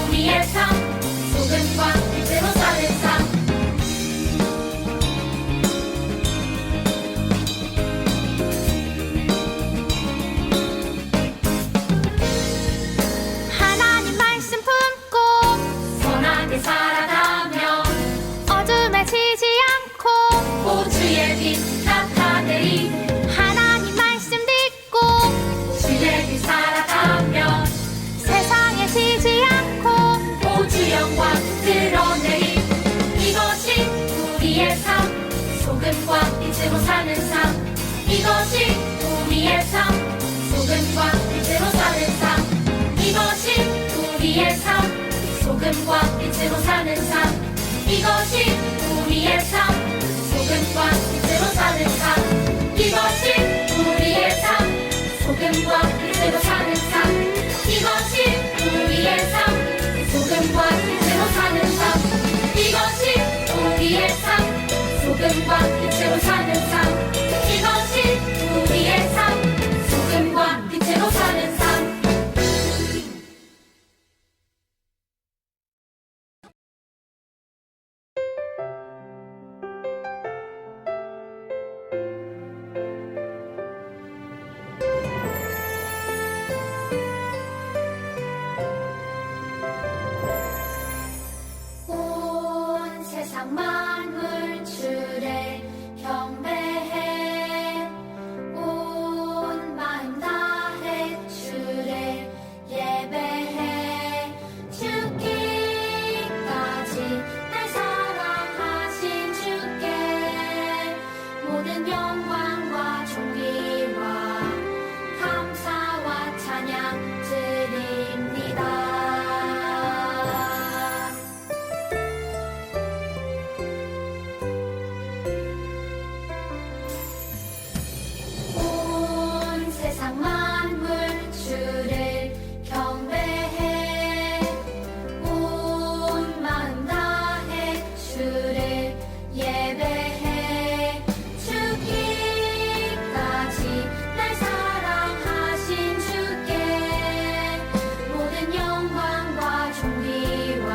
우리의 삶 소금과 빛으로 사는 삶 하나님 말씀 품고 선하게 살아가며 어둠에 지지 않고 호주의 빛 나타내리 하나님 말씀 듣고 주의 빛 살아가며 세상에 지지 않고 호주 영광 드러내리 이것이 우리의 삶 소금과 빛으로 사는 삶 이것이 우리의 삶 소금과 빛으로 사는 삶 이것이 우리의 삶 소금과 빛으로 사는 삶 이것이 우리의 삶 소금과 빛으로 사는 삶 이것이 우리의 삶 소금과 빛으로 사는 삶 이것이 우리의 삶 소금과 빛으로 사는 삶 이것이 우리의 삶 소금과 빛으로 사는 삶 이것이 우리의 삶 소금과 빛으로 사는 삶 온 세상 만물 주를 경배해 온 마음 다해 주를 예배해 죽기까지 날 사랑하신 주께 모든 영광과 존귀와 감사와 찬양 드립니다. 온 세상 만물 주를 경배해 온 마음 다해 주를 예배해 죽기까지 날 사랑하신 주께 모든 영광과 존귀와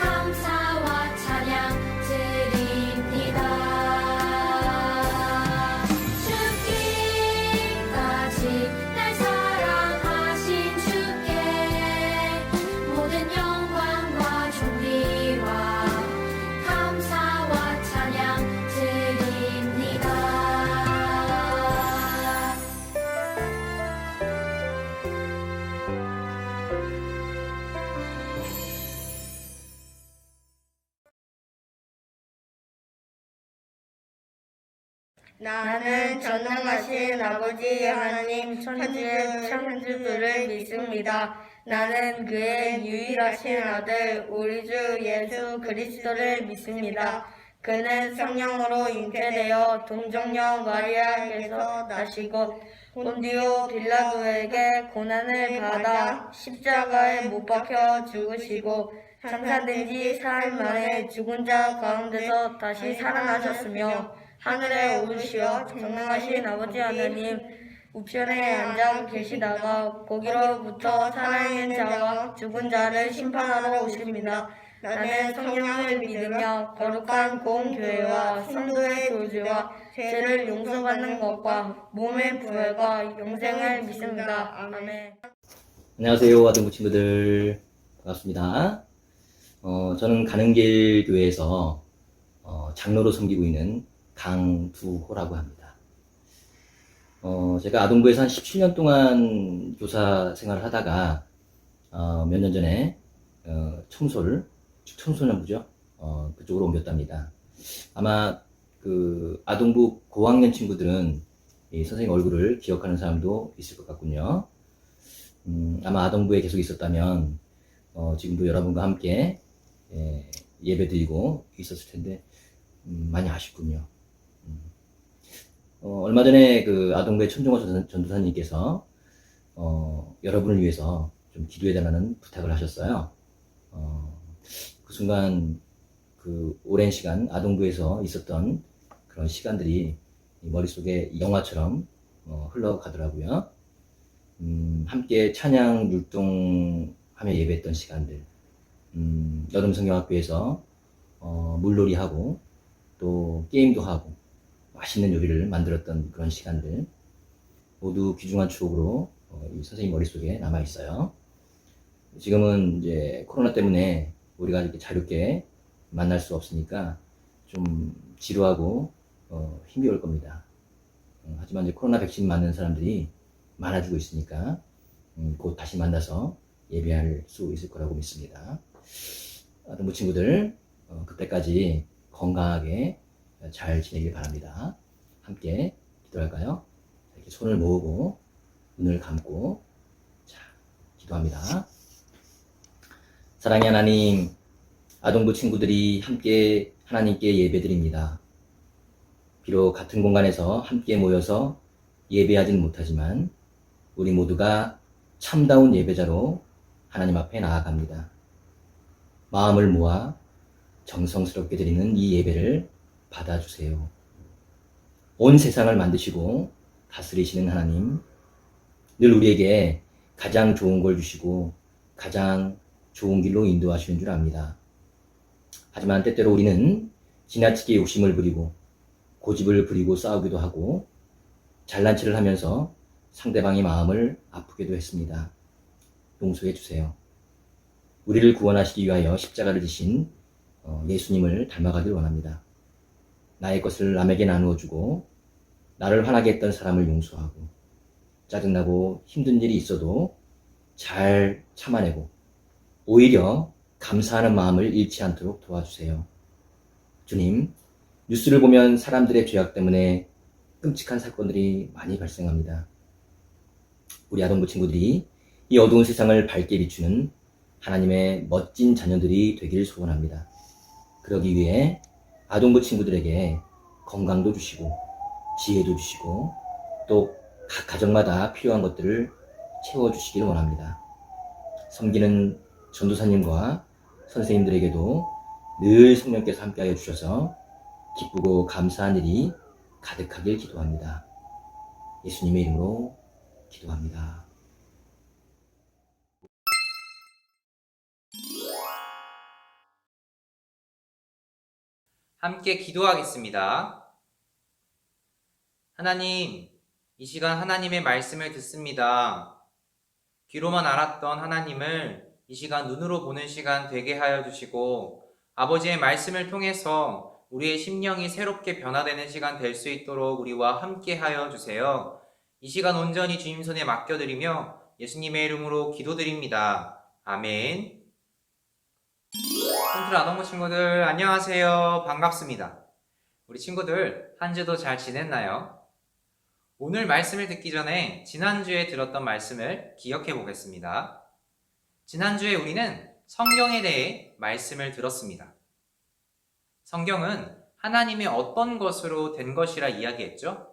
감사와 찬양 드립니다. 죽기까지 날 사랑하신 주께 모든 영광과 존귀와 감사와 찬양 드립니다. 나는 전능하신 아버지 하나님 천지의 창조주를 믿습니다. 나는 그의 유일하신 아들 우리 주 예수 그리스도를 믿습니다. 그는 성령으로 잉태되어 동정녀 마리아에게서 나시고 본디오 빌라도에게 고난을 받아 십자가에 못 박혀 죽으시고 장사된 지 사흘 만에 죽은 자 가운데서 다시 살아나셨으며 하늘에 오르시어 전능하신 아버지 하나님 우편에 앉아 계시다가 거기로부터 살아있는 자와 죽은 자를 심판하러 오십니다. 나는 성령을 믿으며 거룩한 공교회와 성도의 교제와 죄를 용서받는 것과 몸의 부활과 영생을 믿습니다. 아멘. 안녕하세요, 아동부 친구들. 반갑습니다. 저는 가는길 교회에서 장로로 섬기고 있는 강두호라고 합니다. 제가 아동부에서 한 17년 동안 교사 생활을 하다가 몇 년 전에 청소년부죠. 그쪽으로 옮겼답니다. 아마 그 아동부 고학년 친구들은 이 선생님 얼굴을 기억하는 사람도 있을 것 같군요. 아마 아동부에 계속 있었다면 지금도 여러분과 함께 예배드리고 있었을 텐데 많이 아쉽군요. 얼마 전에 그 아동부의 천종호 전도사님께서 여러분을 위해서 좀 기도해달라는 부탁을 하셨어요. 그 순간 그 오랜 시간 아동부에서 있었던 그런 시간들이 머릿속에 영화처럼 흘러가더라고요. 함께 찬양 율동하는 하며 예배했던 시간들, 여름 성경학교에서 물놀이하고 또 게임도 하고 맛있는 요리를 만들었던 그런 시간들 모두 귀중한 추억으로 이 선생님 머릿속에 남아 있어요. 지금은 이제 코로나 때문에 우리가 이렇게 자유롭게 만날 수 없으니까 좀 지루하고 힘겨울 겁니다. 하지만 이제 코로나 백신 맞는 사람들이 많아지고 있으니까 곧 다시 만나서 예배할 수 있을 거라고 믿습니다. 동부 친구들 그때까지 건강하게 잘 지내길 바랍니다. 함께 기도할까요? 이렇게 손을 모으고 눈을 감고 자, 기도합니다. 사랑의 하나님, 아동부 친구들이 함께 하나님께 예배드립니다. 비록 같은 공간에서 함께 모여서 예배하진 못하지만 우리 모두가 참다운 예배자로 하나님 앞에 나아갑니다. 마음을 모아 정성스럽게 드리는 이 예배를 받아주세요. 온 세상을 만드시고 다스리시는 하나님, 늘 우리에게 가장 좋은 걸 주시고 가장 좋은 길로 인도하시는 줄 압니다. 하지만 때때로 우리는 지나치게 욕심을 부리고 고집을 부리고 싸우기도 하고 잘난 체를 하면서 상대방의 마음을 아프게도 했습니다. 용서해 주세요. 우리를 구원하시기 위하여 십자가를 지신 예수님을 닮아가길 원합니다. 나의 것을 남에게 나누어 주고 나를 화나게 했던 사람을 용서하고 짜증나고 힘든 일이 있어도 잘 참아내고 오히려 감사하는 마음을 잃지 않도록 도와주세요. 주님, 뉴스를 보면 사람들의 죄악 때문에 끔찍한 사건들이 많이 발생합니다. 우리 아동부 친구들이 이 어두운 세상을 밝게 비추는 하나님의 멋진 자녀들이 되길 소원합니다. 그러기 위해 아동부 친구들에게 건강도 주시고 지혜도 주시고 또 각 가정마다 필요한 것들을 채워주시길 원합니다. 섬기는 전도사님과 선생님들에게도 늘 성령께서 함께하여 주셔서 기쁘고 감사한 일이 가득하길 기도합니다. 예수님의 이름으로 기도합니다. 함께 기도하겠습니다. 하나님, 이 시간 하나님의 말씀을 듣습니다. 귀로만 알았던 하나님을 이 시간 눈으로 보는 시간 되게 하여 주시고 아버지의 말씀을 통해서 우리의 심령이 새롭게 변화되는 시간 될 수 있도록 우리와 함께 하여 주세요. 이 시간 온전히 주님 손에 맡겨드리며 예수님의 이름으로 기도드립니다. 아멘. 콘트라 아동부 친구들 안녕하세요. 반갑습니다. 우리 친구들 한 주도 잘 지냈나요? 오늘 말씀을 듣기 전에 지난주에 들었던 말씀을 기억해 보겠습니다. 지난주에 우리는 성경에 대해 말씀을 들었습니다. 성경은 하나님의 어떤 것으로 된 것이라 이야기했죠?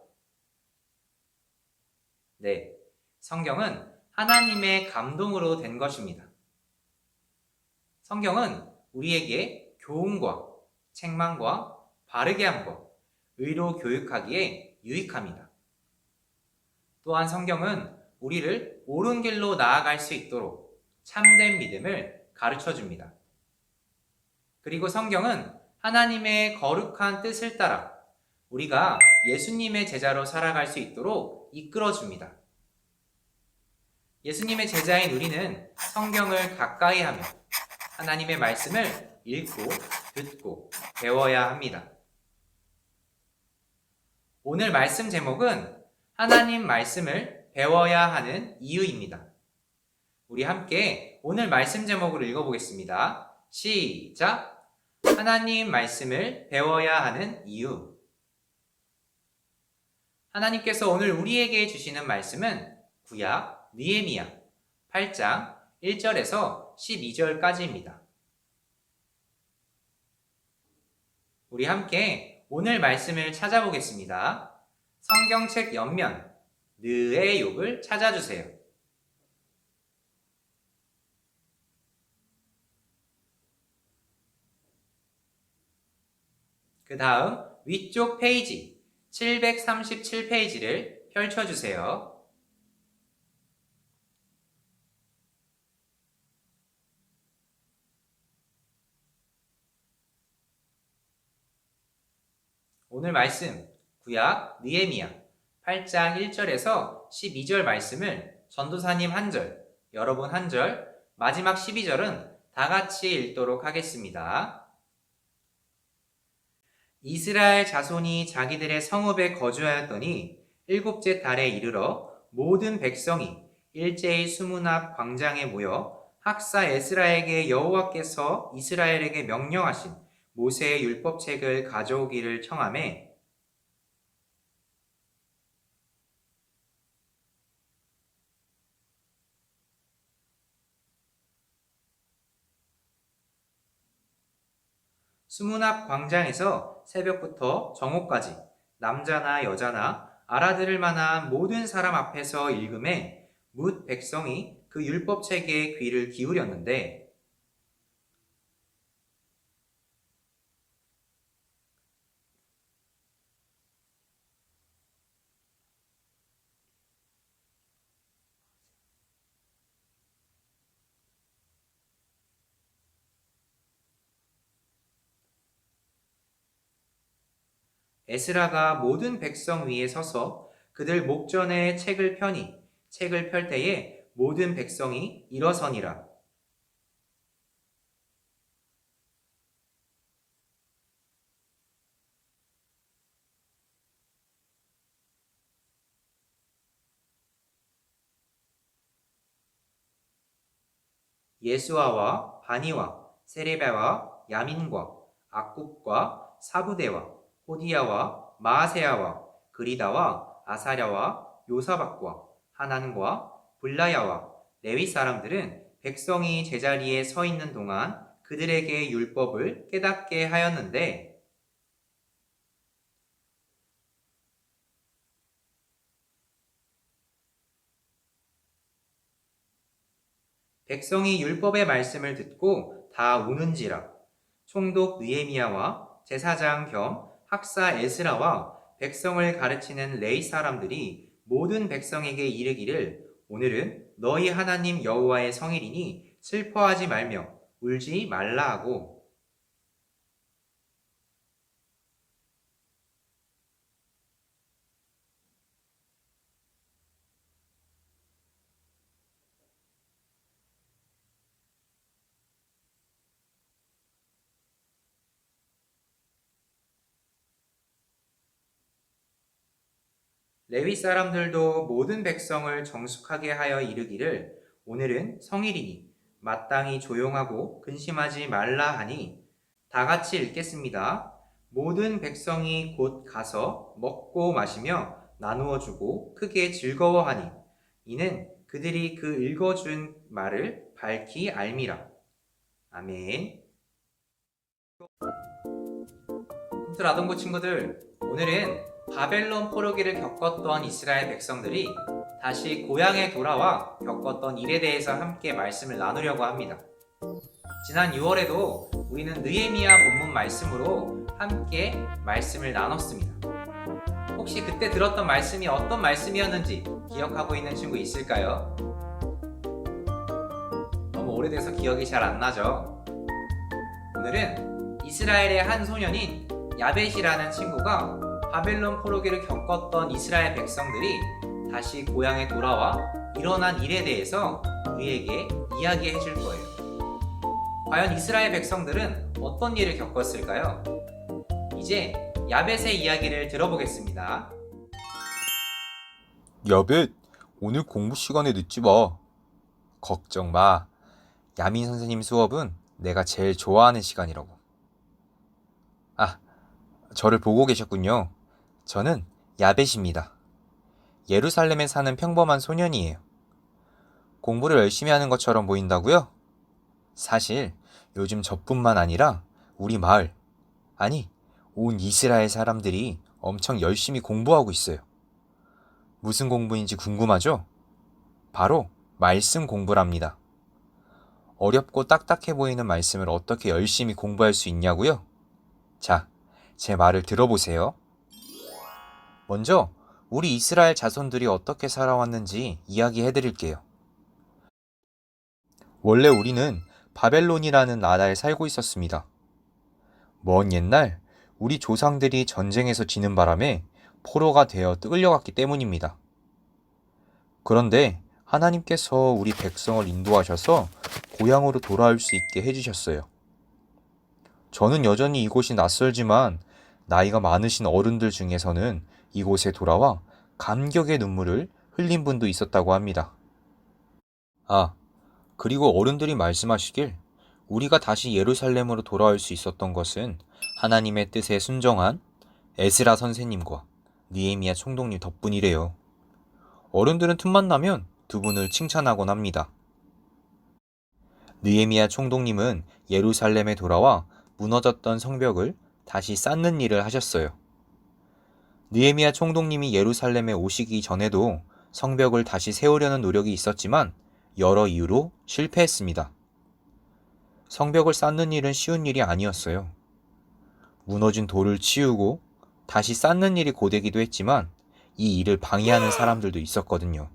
네, 성경은 하나님의 감동으로 된 것입니다. 성경은 우리에게 교훈과 책망과 바르게 함과 의로 교육하기에 유익합니다. 또한 성경은 우리를 옳은 길로 나아갈 수 있도록 참된 믿음을 가르쳐 줍니다. 그리고 성경은 하나님의 거룩한 뜻을 따라 우리가 예수님의 제자로 살아갈 수 있도록 이끌어 줍니다. 예수님의 제자인 우리는 성경을 가까이 하며 하나님의 말씀을 읽고 듣고 배워야 합니다. 오늘 말씀 제목은 하나님 말씀을 배워야 하는 이유입니다. 우리 함께 오늘 말씀 제목을 읽어보겠습니다. 시작! 하나님 말씀을 배워야 하는 이유. 하나님께서 오늘 우리에게 주시는 말씀은 구약 느헤미야 8장 1절에서 12절까지입니다. 우리 함께 오늘 말씀을 찾아보겠습니다. 성경책 옆면 느헤욥을 찾아주세요. 그 다음 위쪽 페이지 737페이지를 펼쳐주세요. 오늘 말씀 구약 느헤미야 8장 1절에서 12절 말씀을 전도사님 한 절, 여러분 한 절, 마지막 12절은 다 같이 읽도록 하겠습니다. 이스라엘 자손이 자기들의 성읍에 거주하였더니 일곱째 달에 이르러 모든 백성이 일제히 수문 앞 광장에 모여 학사 에스라에게 여호와께서 이스라엘에게 명령하신 모세의 율법책을 가져오기를 청하매 수문 앞 광장에서 새벽부터 정오까지 남자나 여자나 알아들을 만한 모든 사람 앞에서 읽음에 뭇 백성이 그 율법책에 귀를 기울였는데 에스라가 모든 백성 위에 서서 그들 목전에 책을 펴니 책을 펼 때에 모든 백성이 일어서니라. 예수아와 바니와 세레베와 야민과 악굽과 사부대와 호디야와 마아세야와 그리다와 아사랴와 요사박과 하난과 블라야와 레위 사람들은 백성이 제자리에 서 있는 동안 그들에게 율법을 깨닫게 하였는데 백성이 율법의 말씀을 듣고 다 우는지라. 총독 느헤미야와 제사장 겸 학사 에스라와 백성을 가르치는 레위 사람들이 모든 백성에게 이르기를 오늘은 너희 하나님 여호와의 성일이니 슬퍼하지 말며 울지 말라 하고 레위 사람들도 모든 백성을 정숙하게 하여 이르기를 오늘은 성일이니 마땅히 조용하고 근심하지 말라 하니 다 같이 읽겠습니다. 모든 백성이 곧 가서 먹고 마시며 나누어 주고 크게 즐거워하니 이는 그들이 그 읽어준 말을 밝히 알미라. 아멘. 홈트 아동부 친구들, 오늘은 바벨론 포로기를 겪었던 이스라엘 백성들이 다시 고향에 돌아와 겪었던 일에 대해서 함께 말씀을 나누려고 합니다. 지난 6월에도 우리는 느헤미야 본문 말씀으로 함께 말씀을 나눴습니다. 혹시 그때 들었던 말씀이 어떤 말씀이었는지 기억하고 있는 친구 있을까요? 너무 오래돼서 기억이 잘 안 나죠? 오늘은 이스라엘의 한 소년인 야벳이라는 친구가 바벨론 포로기를 겪었던 이스라엘 백성들이 다시 고향에 돌아와 일어난 일에 대해서 우리에게 이야기해 줄 거예요. 과연 이스라엘 백성들은 어떤 일을 겪었을까요? 이제 야벳의 이야기를 들어보겠습니다. 야벳, 오늘 공부 시간에 늦지 마. 걱정 마. 야민 선생님 수업은 내가 제일 좋아하는 시간이라고. 아, 저를 보고 계셨군요. 저는 야벳입니다. 예루살렘에 사는 평범한 소년이에요. 공부를 열심히 하는 것처럼 보인다고요? 사실 요즘 저뿐만 아니라 우리 마을, 아니 온 이스라엘 사람들이 엄청 열심히 공부하고 있어요. 무슨 공부인지 궁금하죠? 바로 말씀 공부랍니다. 어렵고 딱딱해 보이는 말씀을 어떻게 열심히 공부할 수 있냐고요? 자, 제 말을 들어보세요. 먼저 우리 이스라엘 자손들이 어떻게 살아왔는지 이야기해 드릴게요. 원래 우리는 바벨론이라는 나라에 살고 있었습니다. 먼 옛날 우리 조상들이 전쟁에서 지는 바람에 포로가 되어 끌려갔기 때문입니다. 그런데 하나님께서 우리 백성을 인도하셔서 고향으로 돌아올 수 있게 해주셨어요. 저는 여전히 이곳이 낯설지만 나이가 많으신 어른들 중에서는 이곳에 돌아와 감격의 눈물을 흘린 분도 있었다고 합니다. 그리고 어른들이 말씀하시길 우리가 다시 예루살렘으로 돌아올 수 있었던 것은 하나님의 뜻에 순종한 에스라 선생님과 느헤미야 총독님 덕분이래요. 어른들은 틈만 나면 두 분을 칭찬하곤 합니다. 느헤미야 총독님은 예루살렘에 돌아와 무너졌던 성벽을 다시 쌓는 일을 하셨어요. 느헤미야 총독님이 예루살렘에 오시기 전에도 성벽을 다시 세우려는 노력이 있었지만 여러 이유로 실패했습니다. 성벽을 쌓는 일은 쉬운 일이 아니었어요. 무너진 돌을 치우고 다시 쌓는 일이 고되기도 했지만 이 일을 방해하는 사람들도 있었거든요.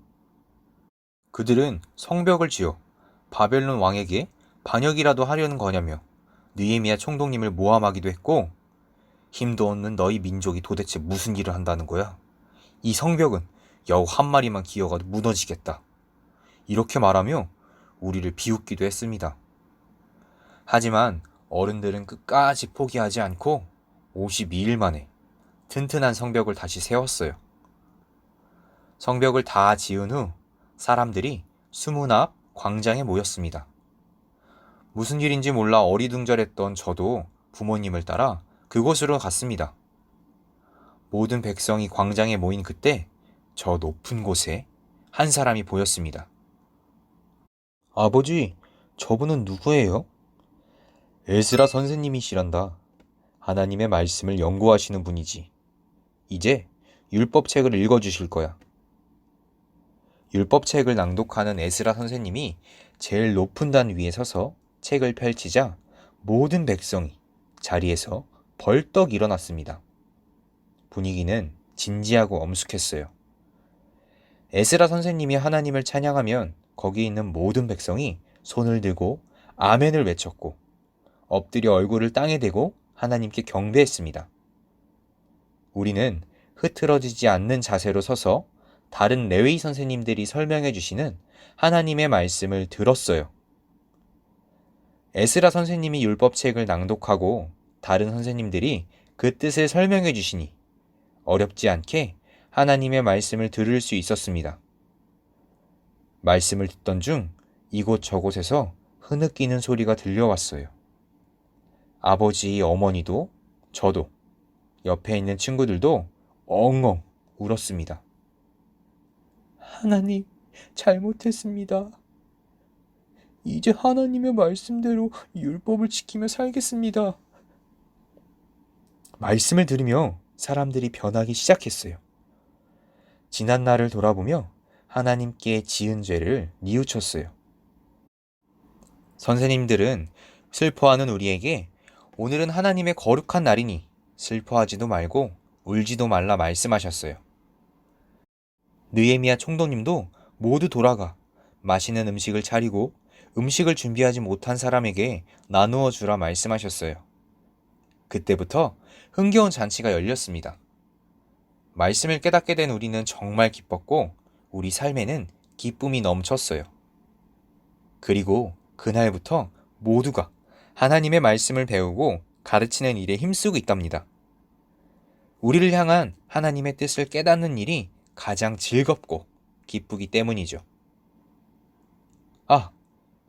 그들은 성벽을 지어 바벨론 왕에게 반역이라도 하려는 거냐며 느헤미야 총독님을 모함하기도 했고, 힘도 없는 너희 민족이 도대체 무슨 일을 한다는 거야? 이 성벽은 여우 한 마리만 기어가도 무너지겠다. 이렇게 말하며 우리를 비웃기도 했습니다. 하지만 어른들은 끝까지 포기하지 않고 52일 만에 튼튼한 성벽을 다시 세웠어요. 성벽을 다 지은 후 사람들이 수문 앞 광장에 모였습니다. 무슨 일인지 몰라 어리둥절했던 저도 부모님을 따라 그곳으로 갔습니다. 모든 백성이 광장에 모인 그때 저 높은 곳에 한 사람이 보였습니다. 아버지, 저분은 누구예요? 에스라 선생님이시란다. 하나님의 말씀을 연구하시는 분이지. 이제 율법책을 읽어주실 거야. 율법책을 낭독하는 에스라 선생님이 제일 높은 단 위에 서서 책을 펼치자 모든 백성이 자리에서 벌떡 일어났습니다. 분위기는 진지하고 엄숙했어요. 에스라 선생님이 하나님을 찬양하면 거기 있는 모든 백성이 손을 들고 아멘을 외쳤고 엎드려 얼굴을 땅에 대고 하나님께 경배했습니다. 우리는 흐트러지지 않는 자세로 서서 다른 레위 선생님들이 설명해 주시는 하나님의 말씀을 들었어요. 에스라 선생님이 율법책을 낭독하고 다른 선생님들이 그 뜻을 설명해 주시니 어렵지 않게 하나님의 말씀을 들을 수 있었습니다. 말씀을 듣던 중 이곳저곳에서 흐느끼는 소리가 들려왔어요. 아버지, 어머니도 저도 옆에 있는 친구들도 엉엉 울었습니다. 하나님, 잘못했습니다. 이제 하나님의 말씀대로 율법을 지키며 살겠습니다. 말씀을 들으며 사람들이 변하기 시작했어요. 지난 날을 돌아보며 하나님께 지은 죄를 뉘우쳤어요. 선생님들은 슬퍼하는 우리에게 오늘은 하나님의 거룩한 날이니 슬퍼하지도 말고 울지도 말라 말씀하셨어요. 느헤미야 총독님도 모두 돌아가 맛있는 음식을 차리고 음식을 준비하지 못한 사람에게 나누어 주라 말씀하셨어요. 그때부터 흥겨운 잔치가 열렸습니다. 말씀을 깨닫게 된 우리는 정말 기뻤고 우리 삶에는 기쁨이 넘쳤어요. 그리고 그날부터 모두가 하나님의 말씀을 배우고 가르치는 일에 힘쓰고 있답니다. 우리를 향한 하나님의 뜻을 깨닫는 일이 가장 즐겁고 기쁘기 때문이죠.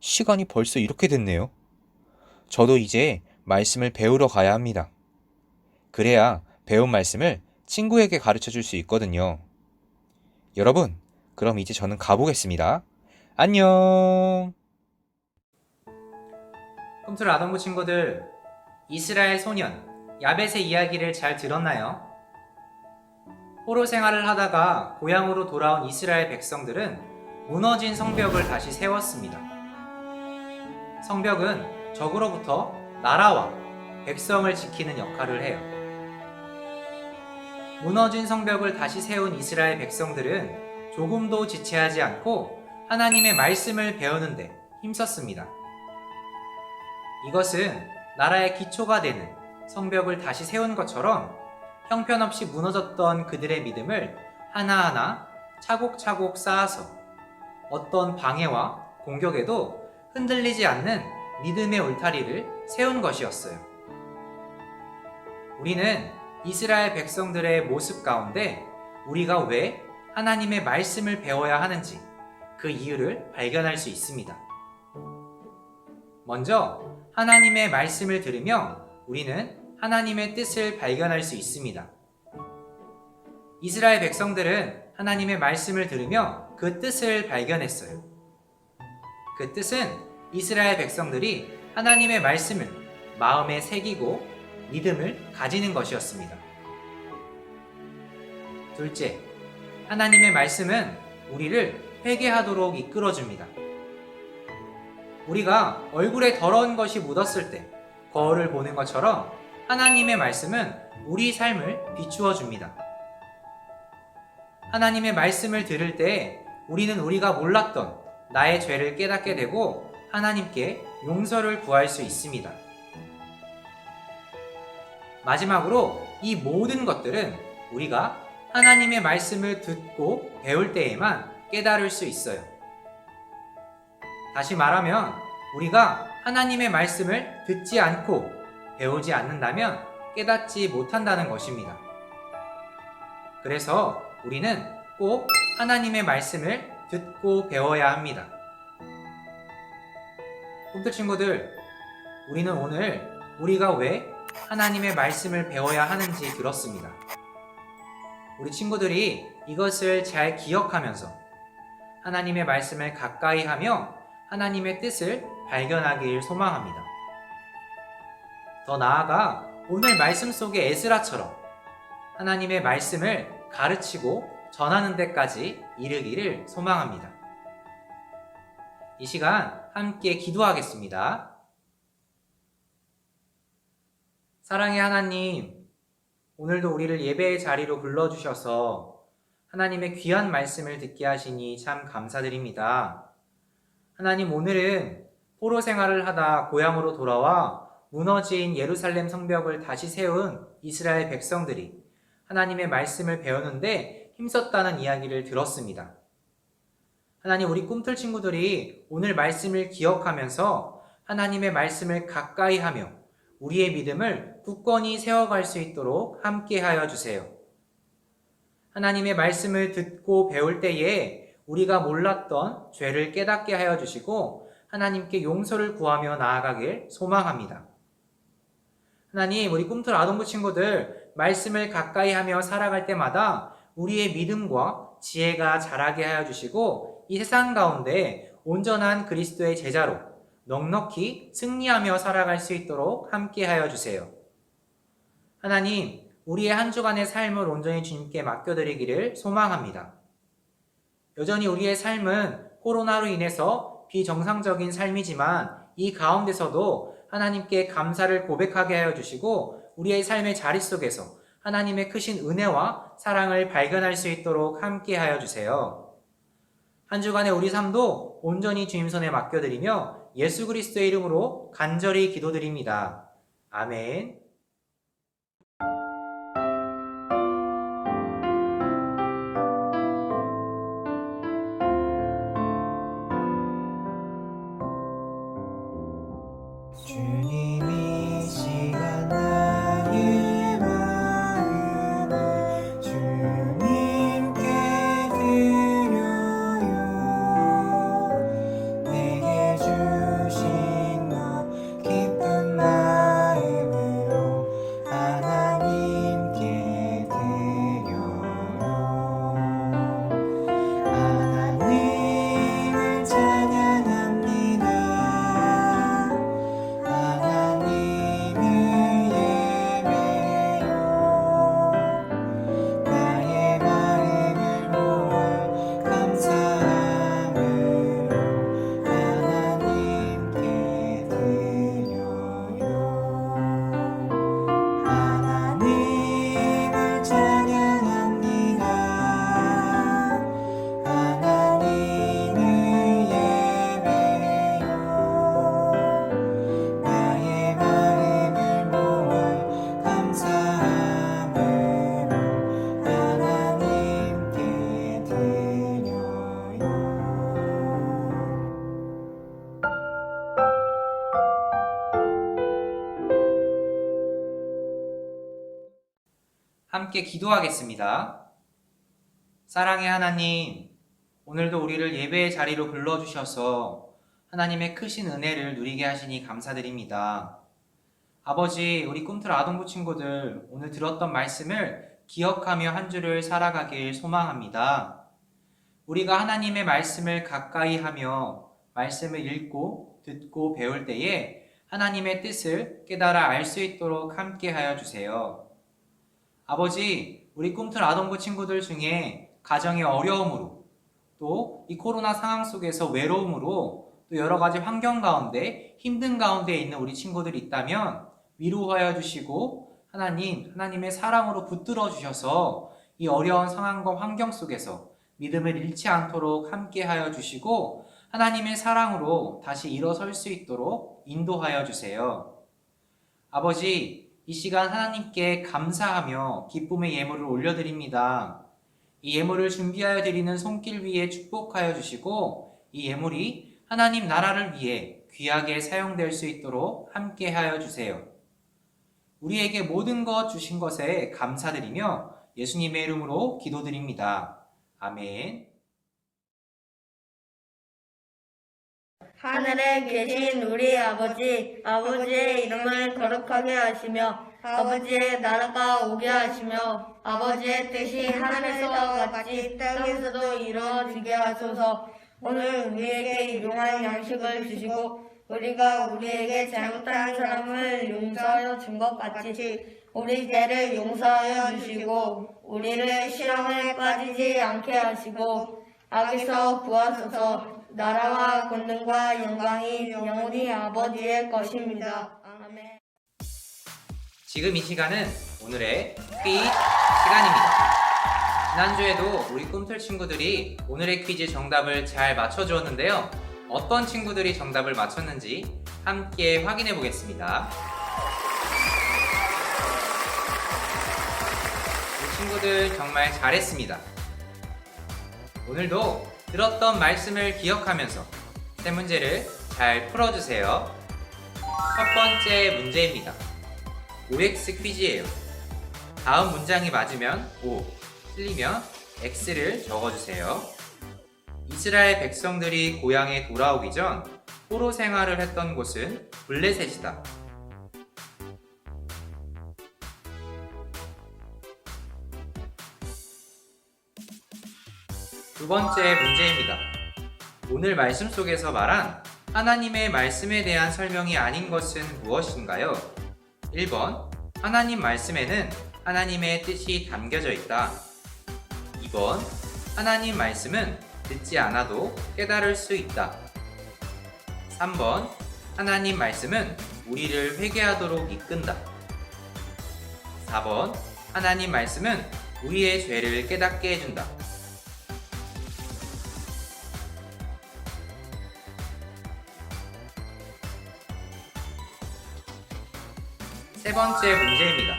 시간이 벌써 이렇게 됐네요. 저도 이제 말씀을 배우러 가야 합니다. 그래야 배운 말씀을 친구에게 가르쳐 줄 수 있거든요. 여러분, 그럼 이제 저는 가보겠습니다. 안녕! 꿈틀 아동부 친구들, 이스라엘 소년 야벳의 이야기를 잘 들었나요? 포로 생활을 하다가 고향으로 돌아온 이스라엘 백성들은 무너진 성벽을 다시 세웠습니다. 성벽은 적으로부터 나라와 백성을 지키는 역할을 해요. 무너진 성벽을 다시 세운 이스라엘 백성들은 조금도 지체하지 않고 하나님의 말씀을 배우는 데 힘썼습니다. 이것은 나라의 기초가 되는 성벽을 다시 세운 것처럼 형편없이 무너졌던 그들의 믿음을 하나하나 차곡차곡 쌓아서 어떤 방해와 공격에도 흔들리지 않는 믿음의 울타리를 세운 것이었어요. 우리는 이스라엘 백성들의 모습 가운데 우리가 왜 하나님의 말씀을 배워야 하는지 그 이유를 발견할 수 있습니다. 먼저 하나님의 말씀을 들으며 우리는 하나님의 뜻을 발견할 수 있습니다. 이스라엘 백성들은 하나님의 말씀을 들으며 그 뜻을 발견했어요. 그 뜻은 이스라엘 백성들이 하나님의 말씀을 마음에 새기고 믿음을 가지는 것이었습니다. 둘째, 하나님의 말씀은 우리를 회개하도록 이끌어줍니다. 우리가 얼굴에 더러운 것이 묻었을 때 거울을 보는 것처럼 하나님의 말씀은 우리 삶을 비추어 줍니다. 하나님의 말씀을 들을 때 우리는 우리가 몰랐던 나의 죄를 깨닫게 되고 하나님께 용서를 구할 수 있습니다. 마지막으로 이 모든 것들은 우리가 하나님의 말씀을 듣고 배울 때에만 깨달을 수 있어요. 다시 말하면 우리가 하나님의 말씀을 듣지 않고 배우지 않는다면 깨닫지 못한다는 것입니다. 그래서 우리는 꼭 하나님의 말씀을 듣고 배워야 합니다. 꿈틀 친구들, 우리는 오늘 우리가 왜 하나님의 말씀을 배워야 하는지 들었습니다. 우리 친구들이 이것을 잘 기억하면서 하나님의 말씀을 가까이 하며 하나님의 뜻을 발견하길 소망합니다. 더 나아가 오늘 말씀 속의 에스라처럼 하나님의 말씀을 가르치고 전하는 데까지 이르기를 소망합니다. 이 시간 함께 기도하겠습니다. 사랑의 하나님, 오늘도 우리를 예배의 자리로 불러주셔서 하나님의 귀한 말씀을 듣게 하시니 참 감사드립니다. 하나님, 오늘은 포로 생활을 하다 고향으로 돌아와 무너진 예루살렘 성벽을 다시 세운 이스라엘 백성들이 하나님의 말씀을 배우는데 힘썼다는 이야기를 들었습니다. 하나님, 우리 꿈틀 친구들이 오늘 말씀을 기억하면서 하나님의 말씀을 가까이 하며 우리의 믿음을 굳건히 세워갈 수 있도록 함께 하여 주세요. 하나님의 말씀을 듣고 배울 때에 우리가 몰랐던 죄를 깨닫게 하여 주시고 하나님께 용서를 구하며 나아가길 소망합니다. 하나님, 우리 꿈틀 아동부 친구들 말씀을 가까이 하며 살아갈 때마다 우리의 믿음과 지혜가 자라게 하여 주시고 이 세상 가운데 온전한 그리스도의 제자로 넉넉히 승리하며 살아갈 수 있도록 함께 하여 주세요. 하나님, 우리의 한 주간의 삶을 온전히 주님께 맡겨드리기를 소망합니다. 여전히 우리의 삶은 코로나로 인해서 비정상적인 삶이지만 이 가운데서도 하나님께 감사를 고백하게 하여 주시고 우리의 삶의 자리 속에서 하나님의 크신 은혜와 사랑을 발견할 수 있도록 함께 하여 주세요. 한 주간의 우리 삶도 온전히 주님 손에 맡겨드리며 예수 그리스도의 이름으로 간절히 기도드립니다. 아멘. 주님이 시간 나의 마음을 주님께 드려요. 내게 주신 너 기쁜 마음으로 함께 기도하겠습니다. 사랑의 하나님, 오늘도 우리를 예배의 자리로 불러주셔서 하나님의 크신 은혜를 누리게 하시니 감사드립니다. 아버지, 우리 꿈틀 아동부 친구들 오늘 들었던 말씀을 기억하며 한 주를 살아가길 소망합니다. 우리가 하나님의 말씀을 가까이 하며 말씀을 읽고 듣고 배울 때에 하나님의 뜻을 깨달아 알 수 있도록 함께 하여 주세요. 아버지, 우리 꿈틀 아동부 친구들 중에 가정의 어려움으로 또 이 코로나 상황 속에서 외로움으로 또 여러 가지 환경 가운데 힘든 가운데 있는 우리 친구들이 있다면 위로하여 주시고 하나님의 사랑으로 붙들어 주셔서 이 어려운 상황과 환경 속에서 믿음을 잃지 않도록 함께 하여 주시고 하나님의 사랑으로 다시 일어설 수 있도록 인도하여 주세요. 아버지, 이 시간 하나님께 감사하며 기쁨의 예물을 올려드립니다. 이 예물을 준비하여 드리는 손길 위에 축복하여 주시고 이 예물이 하나님 나라를 위해 귀하게 사용될 수 있도록 함께 하여 주세요. 우리에게 모든 것 주신 것에 감사드리며 예수님의 이름으로 기도드립니다. 아멘. 하늘에 계신 우리 아버지, 아버지의 이름을 거룩하게 하시며 아버지의 나라가 오게 하시며 아버지의 뜻이 하늘에서와 같이 땅에서도 이루어지게 하소서. 오늘 우리에게 일용할 양식을 주시고 우리가 우리에게 잘못한 사람을 용서하여 준 것 같이 우리 죄를 용서하여 주시고 우리를 시험에 빠지지 않게 하시고 악에서 구하소서. 나라와 권능과 영광이 영원히 아버지의 것입니다. 아멘. 지금 이 시간은 오늘의 퀴즈 시간입니다. 지난주에도 우리 꿈틀 친구들이 오늘의 퀴즈 정답을 잘 맞춰주었는데요. 어떤 친구들이 정답을 맞췄는지 함께 확인해 보겠습니다. 우리 친구들 정말 잘했습니다. 오늘도 들었던 말씀을 기억하면서 세 문제를 잘 풀어주세요. 첫 번째 문제입니다. OX 퀴즈예요. 다음 문장이 맞으면 O, 틀리면 X를 적어주세요. 이스라엘 백성들이 고향에 돌아오기 전 포로 생활을 했던 곳은 블레셋이다. 두 번째 문제입니다. 오늘 말씀 속에서 말한 하나님의 말씀에 대한 설명이 아닌 것은 무엇인가요? 1번, 하나님 말씀에는 하나님의 뜻이 담겨져 있다. 2번, 하나님 말씀은 듣지 않아도 깨달을 수 있다. 3번, 하나님 말씀은 우리를 회개하도록 이끈다. 4번, 하나님 말씀은 우리의 죄를 깨닫게 해준다. 세 번째 문제입니다.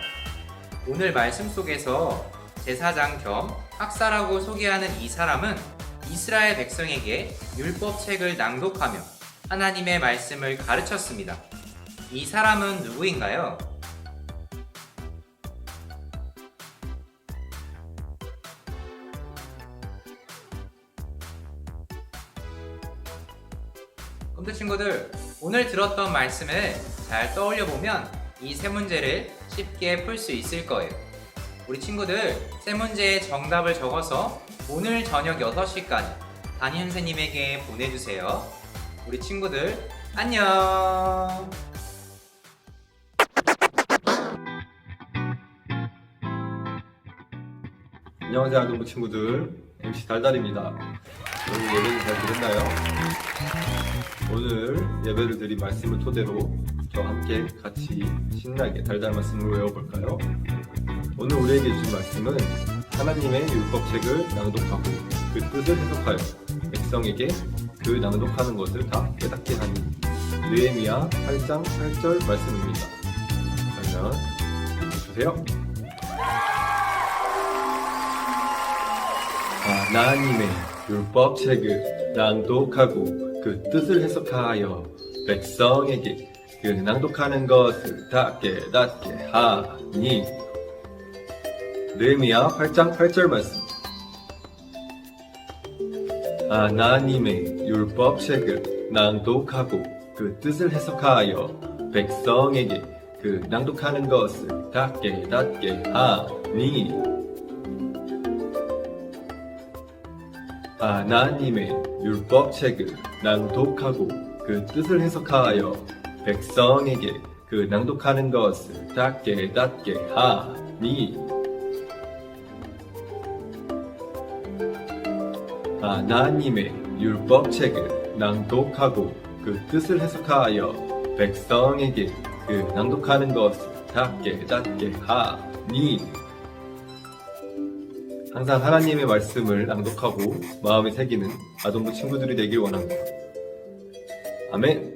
오늘 말씀 속에서 제사장 겸 학사라고 소개하는 이 사람은 이스라엘 백성에게 율법책을 낭독하며 하나님의 말씀을 가르쳤습니다. 이 사람은 누구인가요? 꿈틀 친구들, 오늘 들었던 말씀을 잘 떠올려 보면 이 세 문제를 쉽게 풀 수 있을 거예요. 우리 친구들 세 문제의 정답을 적어서 오늘 저녁 6시까지 담임 선생님에게 보내주세요. 우리 친구들 안녕! 안녕하세요 아동부 친구들, MC 달달입니다. 오늘 예배를 잘 드렸나요? 오늘 예배를 드린 말씀을 토대로 저와 함께 같이 신나게 달달 말씀을 외워볼까요? 오늘 우리에게 주신 말씀은 하나님의 율법책을 낭독하고 그 뜻을 해석하여 백성에게 그 낭독하는 것을 다 깨닫게 하니 느헤미야 8장 8절 말씀입니다. 그러면 읽어주세요. 하나님의 율법책을 낭독하고 그 뜻을 해석하여 백성에게 그 낭독하는 것을 다 깨닫게 하니 느헤미야 8장 8절 말씀. 하나님의 율법책을 낭독하고 그 뜻을 해석하여 백성에게 그 낭독하는 것을 다 깨닫게 하니. 하나님의 율법책을 낭독하고 그 뜻을 해석하여 백성에게 그 낭독하는 것을 다 깨닫게 하니. 하나님의 율법책을 낭독하고 그 뜻을 해석하여 백성에게 그 낭독하는 것을 다 깨닫게 하니. 항상 하나님의 말씀을 낭독하고 마음에 새기는 아동부 친구들이 되길 원합니다. 아멘.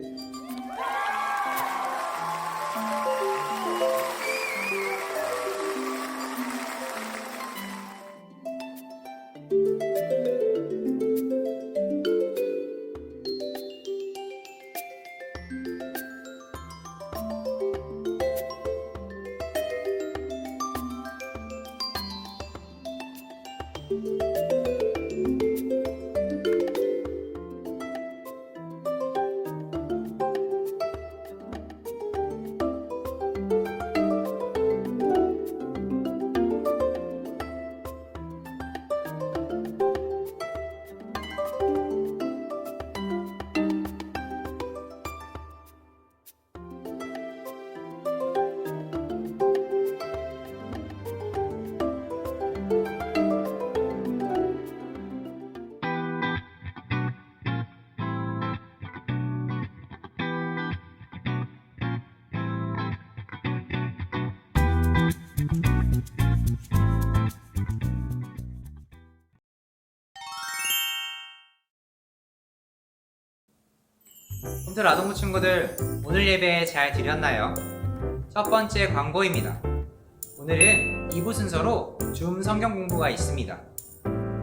홈트 아동부 친구들, 오늘 예배 잘 드렸나요? 첫 번째 광고입니다. 오늘은 2부 순서로 줌 성경 공부가 있습니다.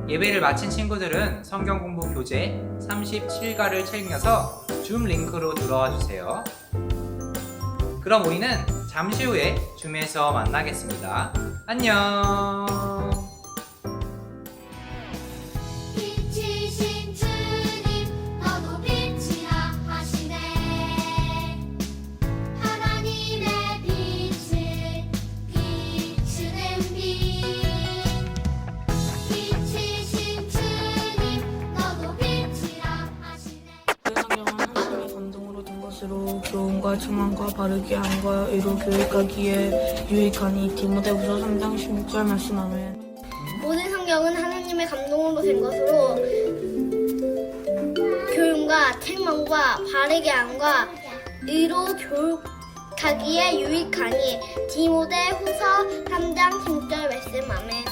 예배를 마친 친구들은 성경 공부 교재 37가를 챙겨서 줌 링크로 들어와 주세요. 그럼 우리는 잠시 후에 줌에서 만나겠습니다. 안녕. 빛이신 주님 너도 빛이라 하시네. 하나님의 빛을 비추는 빛. 빛이신 주님 너도 빛이라 하시네. 성경은 하나님의 감동으로 된 것으로 교훈과 책망과 바르게 함과 의로 교육하기에 유익하니. 디모데후서 3장 16절 말씀. 아멘. 모든 성경은 하나님의 감동으로 된 것으로 교훈과 책망과 바르게 함과 의로 교육하기에 유익하니. 디모데후서 3장 16절 말씀. 아멘.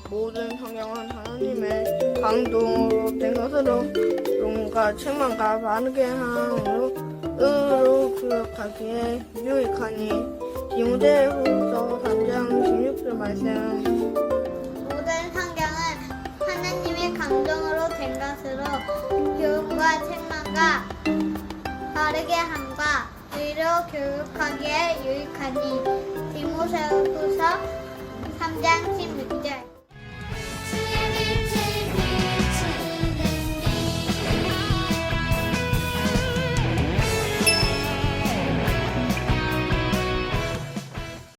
모든 성경은 하나님의 감동으로 된 것으로 교훈과 책망과 바르게 함으로 의로 교육하기에 유익하니. 디모데후서 3장 16절 말씀. 모든 성경은 하나님의 감동으로 된 것으로 교훈과 책망과 바르게 함과 의로 교육하기에 유익하니. 디모데후서 3장 16절